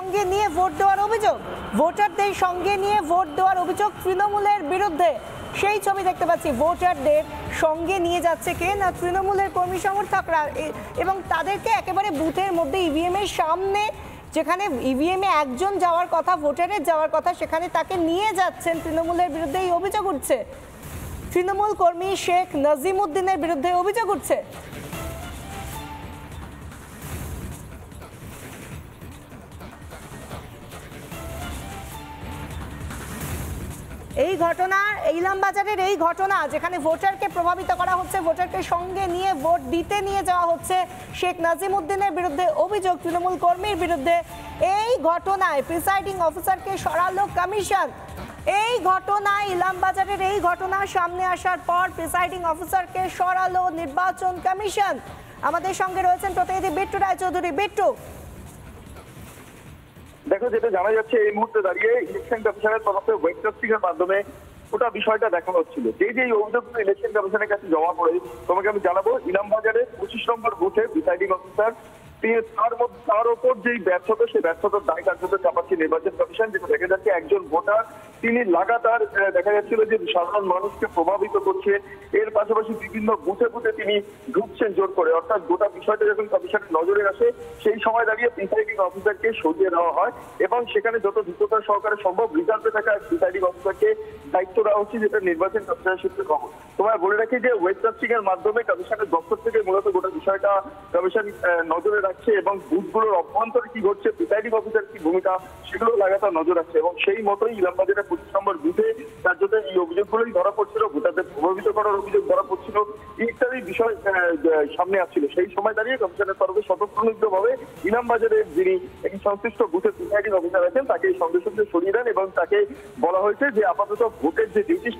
সঙ্গে নিয়ে ভোট দেওয়ার অভিযোগ, ভোটারদের সঙ্গে নিয়ে ভোট দেওয়ার অভিযোগ তৃণমূলের বিরুদ্ধে। সেই ছবি দেখতে পাচ্ছি, ভোটারদের সঙ্গে নিয়ে যাচ্ছে কে না তৃণমূলের কর্মী সমর্থকরা, এবং তাদেরকে একেবারে বুথের মধ্যে ইভিএম এর সামনে, যেখানে ইভিএম এ একজন যাওয়ার কথা, ভোটারের যাওয়ার কথা, সেখানে তাকে নিয়ে যাচ্ছেন। তৃণমূলের বিরুদ্ধে এই অভিযোগ উঠছে, তৃণমূল কর্মী শেখ নাজিমউদ্দিনের বিরুদ্ধে অভিযোগ উঠছে। এই ঘটনা, ইলামবাজারের এই ঘটনা, যেখানে ভোটারকে প্রভাবিত করা হচ্ছে, ভোটারকে সঙ্গে নিয়ে ভোট দিতে নিয়ে যাওয়া হচ্ছে, শেখ নাজিমউদ্দিনের বিরুদ্ধে অভিযোগ তৃণমূল কর্মীর বিরুদ্ধে। এই ঘটনায় প্রিসাইডিং অফিসারকে সরালো কমিশন। এই ঘটনায়, ইলামবাজারের এই ঘটনা সামনে আসার পর প্রিসাইডিং অফিসারকে সরালো নির্বাচন কমিশন। আমাদের সঙ্গে রয়েছেন প্রতিনিধি বিট্টু রায়চৌধুরী। বিট্টু, দেখো, যেটা জানা যাচ্ছে এই মুহূর্তে দাঁড়িয়ে ইলেকশন কমিশনের তরফে ওয়েবকাস্টিং এর মাধ্যমে গোটা বিষয়টা দেখানো হচ্ছিল। যে অভিযোগগুলো ইলেকশন কমিশনের কাছে জমা পড়ে, তোমাকে আমি জানাবো, ইলামবাজারে 25 নম্বর বুথে প্রিসাইডিং অফিসার তার ওপর যেই ব্যর্থতা, সেই ব্যর্থতার দায় কার্যত চাপাচ্ছে নির্বাচন কমিশন। যেটা দেখা যাচ্ছে একজন ভোটার তিনি লাগাতার দেখা যাচ্ছিল যে সাধারণ মানুষকে প্রভাবিত করছে, এর পাশাপাশি বিভিন্ন বুথে বুথে তিনি ঢুকছেন জোর করে। অর্থাৎ গোটা বিষয়টা যখন কমিশনের নজরে আসে, সেই সময় দাঁড়িয়ে প্রিসাইডিং অফিসারকে সরিয়ে দেওয়া হয় এবং সেখানে যত দ্রুততা সহকারে সম্ভব রিজার্ভে থাকা প্রিসাইডিং অফিসারকে দায়িত্ব দেওয়া হচ্ছে, যেটা নির্বাচন কমিশনের সূত্রে খবর। তোমায় বলে রাখি যে ওয়েবকাস্টিং এর মাধ্যমে কমিশনের দপ্তর থেকে মূলত গোটা বিষয়টা কমিশন নজরে রাখছে এবং বুথগুলোর অভ্যন্তরে কি ঘটছে, প্রিসাইডিং অফিসার কি ভূমিকা, সেগুলো লাগাতার নজর রাখছে। এবং সেই মতোই ইলামবাজারের 25 নম্বর বুথে কার্যত এই অভিযোগগুলোই ধরা পড়ছিল, ভোটারদের প্রভাবিত করার অভিযোগ ধরা পড়ছিল, ইত্যাদি বিষয় সামনে আসছিল। সেই সময় দাঁড়িয়ে কমিশনের তরফে স্বতঃপ্রণোদিতভাবে ইলামবাজারের যিনি এই সংশ্লিষ্ট বুথের প্রিসাইডিং অফিসার আছেন তাকে সঙ্গে সঙ্গে সরিয়ে দেন এবং তাকে বলা হয়েছে যে আপাতত ভোটের যে ডিউটি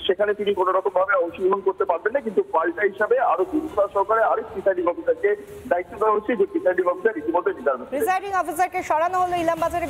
সেখানে তিনি কোনো রকম ভাবে অংশগ্রহণ করতে পারবেন না, কিন্তু পাল্টা হিসাবে আরো দ্রুততা সহকারে আরেক প্রিসাইডিং অফিসারকে দায়িত্ব দেওয়া হচ্ছে, যে প্রিসাইডিং অফিসার ইতিমধ্যে প্রিসাইডিং অফিসারকে সরানো হলো ইলামবাজারে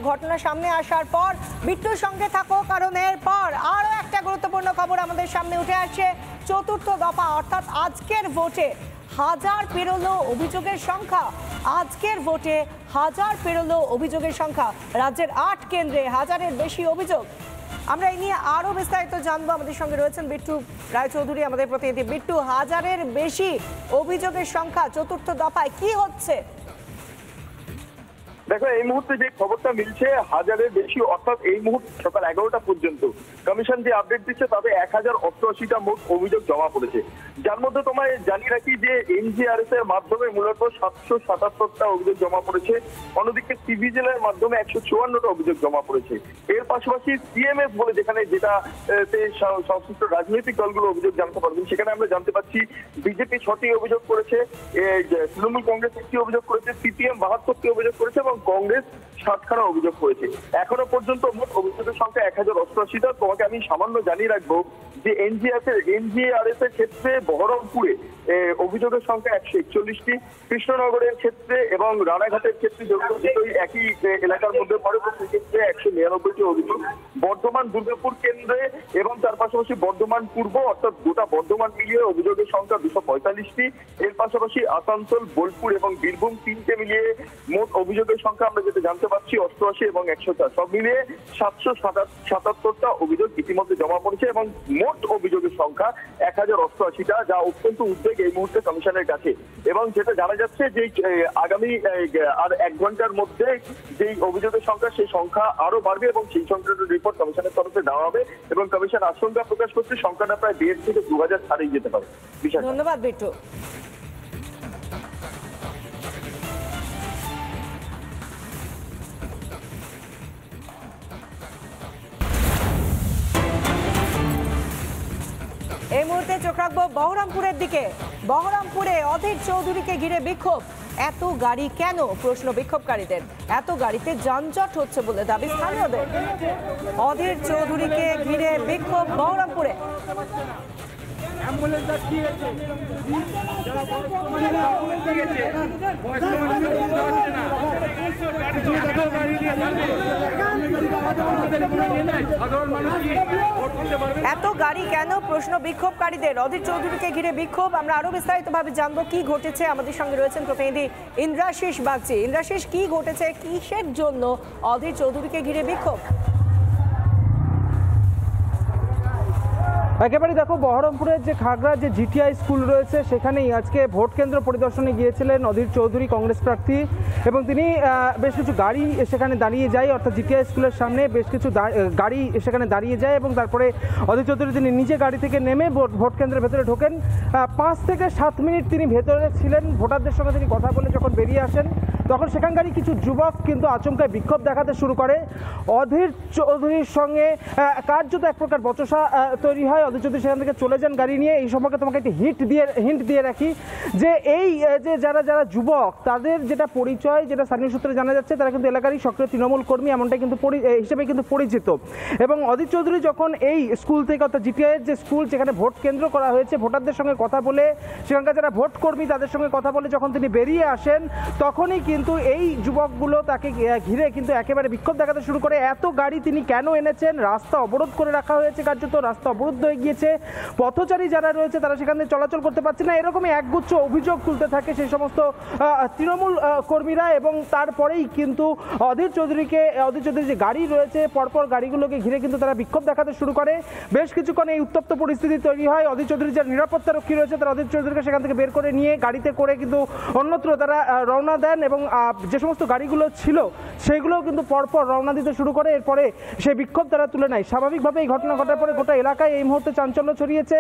ঘটনা সামনে আসার পর। বিট্টুর সঙ্গে থাকো, কারণ এরপর আরো একটা গুরুত্বপূর্ণ খবর আমাদের সামনে উঠে আসছে। চতুর্থ দফা, অর্থাৎ আজকের ভোটে হাজার পেরোলো অভিযোগের সংখ্যা। আজকের ভোটে হাজার পেরোলো অভিযোগের সংখ্যা। রাজ্যের 8 কেন্দ্রে হাজারের বেশি অভিযোগ। আমরা এই নিয়ে আরো বিস্তারিত জানবো। আমাদের সঙ্গে রয়েছেন বিট্টু রায়চৌধুরী, আমাদের প্রতিনিধি। বিট্টু, হাজারের বেশি অভিযোগের সংখ্যা চতুর্থ দফায়, কি হচ্ছে? দেখো, এই মুহূর্তে যে খবরটা মিলছে, হাজারের বেশি, অর্থাৎ এই মুহূর্তে সকাল 11টা পর্যন্ত কমিশন যে আপডেট দিচ্ছে তাতে 1088টা মোট অভিযোগ জমা পড়েছে। যার মধ্যে তোমায় জানিয়ে রাখি যে এনজিআরএস এর মাধ্যমে মূলত 777টা অভিযোগ জমা পড়েছে, অন্যদিকে সিভিজিএল এর মাধ্যমে 154টা অভিযোগ জমা পড়েছে। এর পাশাপাশি সিএমএস বলে যেটা সংশ্লিষ্ট রাজনৈতিক দলগুলো অভিযোগ জানতে পারবেন, সেখানে আমরা জানতে পারছি বিজেপি 6টি অভিযোগ করেছে, তৃণমূল কংগ্রেস 1টি অভিযোগ করেছে, সিপিএম 72টি অভিযোগ করেছে এবং কংগ্রেস 7খানা অভিযোগ করেছে। এখনো পর্যন্ত মোট অভিযোগের সংখ্যা 1088টা। তোমাকে আমি সামান্য জানিয়ে রাখবো যে এনজিআরএস এর ক্ষেত্রে বহরমপুরে অভিযোগের সংখ্যা 141টি, কৃষ্ণনগরের ক্ষেত্রে এবং রানাঘাটের ক্ষেত্রে একই এলাকার মধ্যে পড়ে, সেক্ষেত্রে 199টি অভিযোগ। বর্ধমান দুর্গাপুর কেন্দ্রে এবং তার পাশাপাশি বর্ধমান পূর্ব, অর্থাৎ গোটা বর্ধমান মিলিয়ে অভিযোগের সংখ্যা 245টি। এর পাশাপাশি আসানসোল, বোলপুর এবং বীরভূম 3টে মিলিয়ে মোট অভিযোগের সংখ্যা আমরা যেটা জানতে পারছি 88 এবং 104, সব মিলিয়ে 777টা অভিযোগ ইতিমধ্যে জমা পড়েছে এবং মোট অভিযোগের সংখ্যা 1088টা, যা অত্যন্ত উদ্বেগ এই মুহূর্তে কমিশনের কাছে। এবং যেটা জানা যাচ্ছে যে আগামী আর 1 ঘন্টার মধ্যে যেই অভিযোগের সংখ্যা, সেই সংখ্যা আরো বাড়বে এবং সেই সংক্রান্ত রিপোর্ট কমিশনের তরফে দেওয়া হবে এবং কমিশন আশঙ্কা প্রকাশ করছে সংখ্যাটা প্রায় 1,500 থেকে 2,000 ছাড়িয়ে যেতে পারে। ধন্যবাদ বিট্টু। এই মুহূর্তে চোখ রাখবো বহরমপুরের দিকে। বহরমপুরে অধীর চৌধুরীকে ঘিরে বিক্ষোভ। এত গাড়ি কেন, প্রশ্ন বিক্ষোভকারীদের। এত গাড়িতে যানজট হচ্ছে বলে দাবি স্থানীয়দের। অধীর চৌধুরীকে ঘিরে বিক্ষোভ বহরমপুরে। এত গাড়ি কেন, প্রশ্ন বিক্ষোভকারীদের। অধীর চৌধুরীকে ঘিরে বিক্ষোভ। আমরা আরো বিস্তারিতভাবে জানবো কি ঘটেছে। আমাদের সঙ্গে রয়েছেন প্রতিনিধি ইন্দ্রাশিস বাগচি। ইন্দ্রাশিস, কি ঘটেছে, কিসের জন্য অধীর চৌধুরীকে ঘিরে বিক্ষোভ? একেবারে দেখো, বহরমপুরের যে খাগড়া যে জিটিআই স্কুল রয়েছে সেখানেই আজকে ভোট কেন্দ্র পরিদর্শনে গিয়েছিলেন অধীর চৌধুরী, কংগ্রেস প্রার্থী, এবং তিনি বেশ কিছু গাড়ি সেখানে দাঁড়িয়ে যায়, অর্থাৎ জিটিআই স্কুলের সামনে বেশ কিছু গাড়ি সেখানে দাঁড়িয়ে যায় এবং তারপরে অধীর চৌধুরী তিনি নিজে গাড়ি থেকে নেমে ভোট কেন্দ্রের ভেতরে ঢোকেন। 5 থেকে 7 মিনিট তিনি ভেতরে ছিলেন। ভোটারদের সঙ্গে তিনি কথা বলে যখন বেরিয়ে আসেন তখন সেখানকারই কিছু যুবক কিন্তু আচমকায় বিক্ষোভ দেখাতে শুরু করে। অধীর চৌধুরীর সঙ্গে কার্যত এক প্রকার বচসা তৈরি হয়। অধীর চৌধুরী সেখান থেকে চলে যান গাড়ি নিয়ে। এই সম্পর্কে তোমাকে একটি হিন্ট দিয়ে রাখি যে এই যে যারা যুবক তাদের যেটা পরিচয়, যেটা স্থানীয় সূত্রে জানা যাচ্ছে, তারা কিন্তু এলাকারই সক্রিয় তৃণমূল কর্মী এমনটাই কিন্তু হিসেবে কিন্তু পরিচিত। এবং অধীর চৌধুরী যখন এই স্কুল থেকে, অর্থাৎ জিটিআইয়ের যে স্কুল যেখানে ভোট কেন্দ্র করা হয়েছে, ভোটারদের সঙ্গে কথা বলে, সেখানকার যারা ভোট কর্মী তাদের সঙ্গে কথা বলে যখন তিনি বেরিয়ে আসেন তখনই কিন্তু এই যুবকগুলো তাকে ঘিরে কিন্তু একেবারে বিক্ষোভ দেখাতে শুরু করে। এত গাড়ি তিনি কেন এনেছেন, রাস্তা অবরোধ করে রাখা হয়েছে, কার্যত রাস্তা অবরুদ্ধ হয়ে গিয়েছে, পথচারী যারা রয়েছে তারা সেখান থেকে চলাচল করতে পারছে না, এরকমই একগুচ্ছ অভিযোগ তুলতে থাকে সেই সমস্ত তৃণমূল কর্মীরা। এবং তারপরেই কিন্তু অধীর চৌধুরীর যে গাড়ি রয়েছে, পরপর গাড়িগুলোকে ঘিরে কিন্তু তারা বিক্ষোভ দেখাতে শুরু করে। বেশ কিছুক্ষণ এই উত্তপ্ত পরিস্থিতি তৈরি হয়। অধীর চৌধুরীর যে নিরাপত্তা রক্ষী রয়েছে তারা অধীর চৌধুরীকে সেখান থেকে বের করে নিয়ে গাড়িতে করে কিন্তু অন্যত্র তারা রওনা দেন এবং যে সমস্ত গাড়িগুলো ছিল সেগুলোও কিন্তু পরপর রওনা দিতে শুরু করে। এরপরে সেই বিক্ষোভ তারা তুলে নেয়। স্বাভাবিকভাবে এই ঘটনা ঘটার পরে গোটা এলাকায় এই মুহূর্তে চাঞ্চল্য ছড়িয়েছে।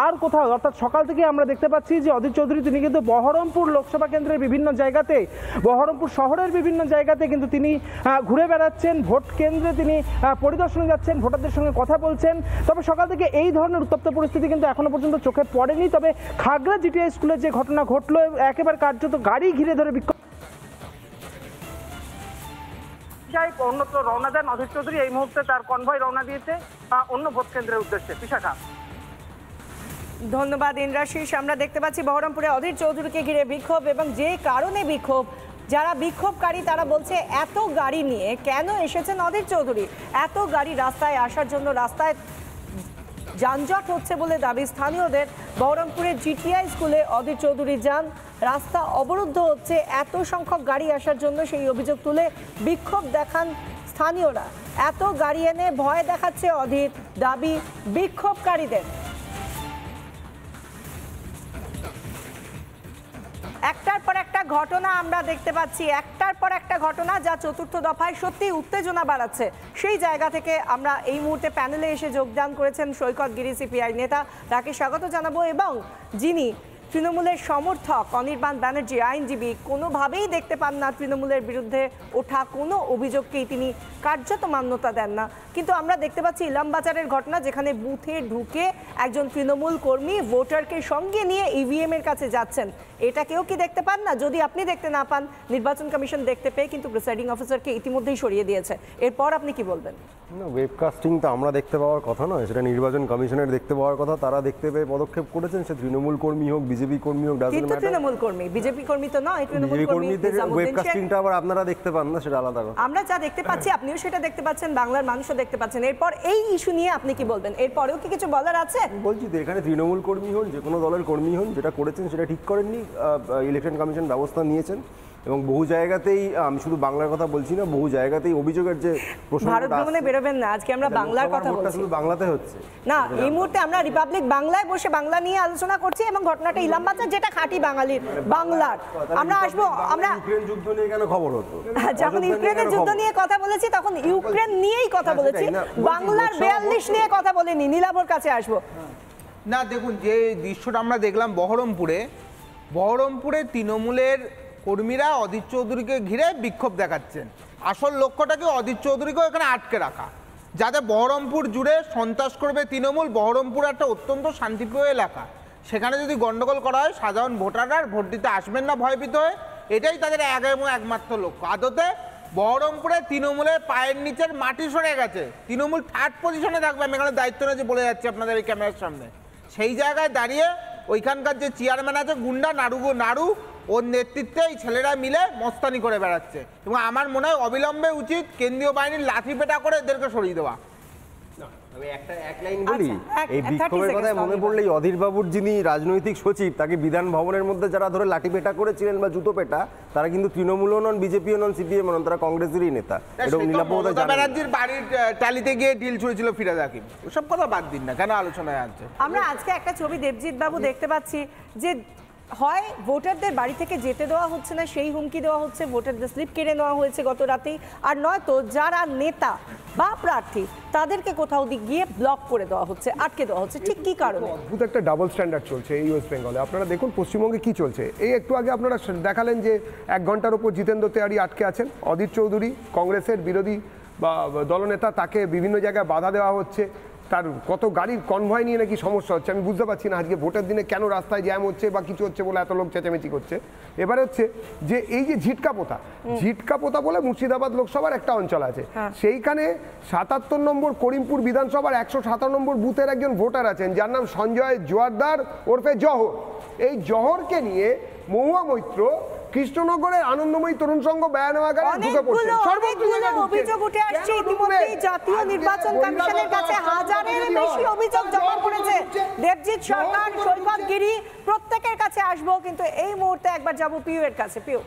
আর কোথাও, অর্থাৎ সকাল থেকে আমরা দেখতে পাচ্ছি যে অধীর চৌধুরী তিনি কিন্তু বহরমপুর লোকসভা কেন্দ্রের বিভিন্ন জায়গাতে, বহরমপুর শহরের বিভিন্ন জায়গাতে কিন্তু তিনি ঘুরে বেড়াচ্ছেন, ভোট কেন্দ্রে তিনি পরিদর্শনে যাচ্ছেন, ভোটারদের সঙ্গে কথা বলছেন। তবে সকাল থেকে এই ধরনের উত্তপ্ত পরিস্থিতি কিন্তু এখনো পর্যন্ত চোখে পড়েনি। তবে খাগড়া জিটিআই স্কুলে যে ঘটনা ঘটলো, একেবারে কার্যত গাড়ি ঘিরে ধরে বিক্ষোভ অন্যত্র রওনা দেন অধীর চৌধুরী। এই মুহূর্তে তার কনভয় রওনা দিয়েছে অন্য ভোট কেন্দ্রের উদ্দেশ্যে। বিশাখা, ধন্যবাদ ইন্দ্রাশিস। আমরা দেখতে পাচ্ছি বহরমপুরে অধীর চৌধুরীকে ঘিরে বিক্ষোভ, এবং যে কারণে বিক্ষোভ, যারা বিক্ষোভকারী তারা বলছে এত গাড়ি নিয়ে কেন এসেছেন অধীর চৌধুরী, এত গাড়ি রাস্তায় আসার জন্য, রাস্তায় যানজট হচ্ছে বলে দাবি স্থানীয়দের। বহরমপুরের জিটিআই স্কুলে অধীর চৌধুরী যান, রাস্তা অবরুদ্ধ হচ্ছে এত সংখ্যক গাড়ি আসার জন্য, সেই অভিযোগ তুলে বিক্ষোভ দেখান স্থানীয়রা। এত গাড়ি এনে ভয় দেখাচ্ছে অধীর, দাবি বিক্ষোভকারীদের। একটার পর একটা ঘটনা আমরা দেখতে পাচ্ছি, একটার পর একটা ঘটনা যা চতুর্থ দফায় সত্যি উত্তেজনা বাড়াচ্ছে। সেই জায়গা থেকে আমরা এই মুহূর্তে প্যানেলে এসে যোগদান করেছেন সৈকত গিরি, সিপিআই নেতা, তাকে স্বাগত জানাবো। এবং যিনি তৃণমূলের সমর্থক অনির্বাণ ব্যানার্জি, আইনজীবী, কোনোভাবেই দেখতে পান না তৃণমূলের বিরুদ্ধে ওঠা কোনো অভিযোগকেই তিনি কার্যত মান্যতা দেন না। কিন্তু আমরা দেখতে পাচ্ছি ইলামবাজারের ঘটনা, যেখানে বুথে ঢুকে একজন তৃণমূল কর্মী ভোটারকে সঙ্গে নিয়ে ইভিএম এর কাছে যাচ্ছেন। এটা কেউ কি দেখতে পান না? যদি আপনি দেখতে না পান, নির্বাচন কমিশন দেখতে পেয়ে কিন্তু প্রিসাইডিং অফিসারকে ইতিমধ্যেই সরিয়ে দিয়েছে। এরপর আপনি কি বলবেন? না, ওয়েবকাস্টিং তো আমরা দেখতে পাওয়ার কথা নয়, সেটা নির্বাচন কমিশনের দেখতে পাওয়ার কথা। তারা দেখতে পেয়ে পদক্ষেপ করেছেন, সে তৃণমূল কর্মী হোক, বিজেপি কর্মী হোক, কিন্তু তৃণমূল কর্মী, বিজেপি কর্মী তো নয়। তৃণমূল কর্মীদের ওয়েবকাস্টিংটা আবার আপনারা দেখতে পান না, সেটা আলাদা কথা। আমরা যা দেখতে পাচ্ছি আপনিও সেটা দেখতে পাচ্ছেন, বাংলার মানুষও দেখতে পাচ্ছেন। এরপর এই ইস্যু নিয়ে আপনি কি বলবেন? এরপরেও কি কিছু বলার আছে? বলছি তো, এখানে তৃণমূল কর্মী হন, যে কোনো দলের কর্মী হন, যেটা করেছেন সেটা ঠিক করেননি। ইলেকশন কমিশন ব্যবস্থা নিয়েছেন এবং বহু জায়গাতেই, আমি শুধু বাংলার কথা বলছি না, বহু জায়গাতেই অভিযোগের যে প্রশ্ন, ভারত ভ্রমণে বেরোবেন না, আজকে আমরা বাংলার কথা বলছি। শুধু বাংলাতে হচ্ছে না, এই মুহূর্তে আমরা রিপাবলিক বাংলায় বসে বাংলা নিয়ে আলোচনা করছি এবং ঘটনাটা ইলামবাজার, যেটা খাঁটি বাঙালির বাংলার। আমরা আসবো, আমরা ইউক্রেন যুদ্ধ নিয়ে কেন খবর হতো? যখন ইউক্রেনের যুদ্ধ নিয়ে কথা বলেছি তখন ইউক্রেন নিয়েই কথা বলেছি, বাংলার 42 নিয়ে কথা বলিনি। নীলাভর কাছে আসবো। না, দেখুন, যে দৃশ্যটা আমরা দেখলাম বহরমপুরে তৃণমূলের কর্মীরা অধীর চৌধুরীকে ঘিরে বিক্ষোভ দেখাচ্ছেন। আসল লক্ষ্যটাকে অধীর চৌধুরীকেও এখানে আটকে রাখা, যাতে বহরমপুর জুড়ে সন্ত্রাস করবে তৃণমূল। বহরমপুর একটা অত্যন্ত শান্তিপ্রিয় এলাকা, সেখানে যদি গন্ডগোল করা হয় সাধারণ ভোটাররা ভোট দিতে আসবেন না ভয়ভীত হয়ে। এটাই তাদের একমাত্র লক্ষ্য। আদতে বহরমপুরে তৃণমূলের পায়ের নিচের মাটি সরে গেছে, তৃণমূল থার্ড পজিশনে থাকবে। আমি এখানে দায়িত্ব নিয়ে বলে যাচ্ছি আপনাদের এই ক্যামেরার সামনে। সেই জায়গায় দাঁড়িয়ে ওইখানকার যে চেয়ারম্যান আছে গুন্ডা নাড়ু, ওর নেতৃত্বে এই ছেলেরা মিলে মস্তানি করে বেড়াচ্ছে এবং আমার মনে হয় অবিলম্বে উচিত কেন্দ্রীয় বাহিনীর লাঠি পেটা করে এদেরকে সরিয়ে দেওয়া। আমি এক লাইন বলি, আচ্ছা, এই 30 বিক্ষোভের seconds কথায় মনে পড়লেই অধীর বাবুর যিনি রাজনৈতিক সচিব, তাকে বিধান ভবনের মধ্যে যারা ধরে লাঠি পেটা করেছিলেন বা জুতো পেটা, তারা কিন্তু তৃণমূলও নন, বিজেপিও নন, সিপিএম নন, তারা কংগ্রেসেরই নেতা। এটা নীলাপদা জানেন। ব্যানার্জির বাড়ির টালিতে গিয়ে ঢিল ছুঁড়েছিল ফিরাদ হাকিম, ওসব কথা বাদ দিন না, কেন আলোচনায় আছে? আমরা আজকে একটা ছবি দেবজিৎ বাবু দেখতে পাচ্ছি যে হয় ভোটারদের বাড়ি থেকে যেতে দেওয়া হচ্ছে না সেই হুমকি দেওয়া হচ্ছে, ভোটারদের স্লিপ কেড়ে নেওয়া হয়েছে গত রাতেই, আর নয়তো যারা নেতা বা প্রার্থী তাদেরকে কোথাও গিয়ে ব্লক করে দেওয়া হচ্ছে, আটকে দেওয়া হচ্ছে। ঠিক কি কারণে? অদ্ভুত একটা ডাবল স্ট্যান্ডার্ড চলছে এই ওয়েস্ট বেঙ্গলে। আপনারা দেখুন পশ্চিমবঙ্গে কি চলছে। এই একটু আগে আপনারা দেখালেন যে 1 ঘন্টার উপর জিতেন্দ্র তেওয়ারি আটকে আছেন। অধীর চৌধুরী কংগ্রেসের বিরোধী বা দলনেতা, তাকে বিভিন্ন জায়গায় বাধা দেওয়া হচ্ছে। তার কত গাড়ির কনভয় নিয়ে নাকি সমস্যা হচ্ছে। আমি বুঝতে পারছি না আজকে ভোটের দিনে কেন রাস্তায় জ্যাম হচ্ছে বা কিছু হচ্ছে বলে এত লোক চেঁচামেচি করছে। এবারে হচ্ছে যে এই যে ঝিটকা পোতা বলে মুর্শিদাবাদ লোকসভার একটা অঞ্চল আছে, সেইখানে 77 নম্বর করিমপুর বিধানসভার 117 নম্বর বুথের একজন ভোটার আছেন যার নাম সঞ্জয় জোয়ারদার ওরফে জহর। এই জহরকে নিয়ে মহুয়া মৈত্র কৃষ্ণনগরের আনন্দময়ী তরুণ সংঘ বেয়ানাগারে ঢুকে পড়ছে। অভিযোগ উঠে আসছে ইতিমধ্যেই জাতীয় নির্বাচন কমিশনের কাছে হাজারের বেশি অভিযোগ জমা পড়েছে। দেবজিৎ সরকার, সৈকত গিরি প্রত্যেকের কাছে আসবো, কিন্তু এই মুহূর্তে একবার যাবো পিউ এর কাছে। পিউ।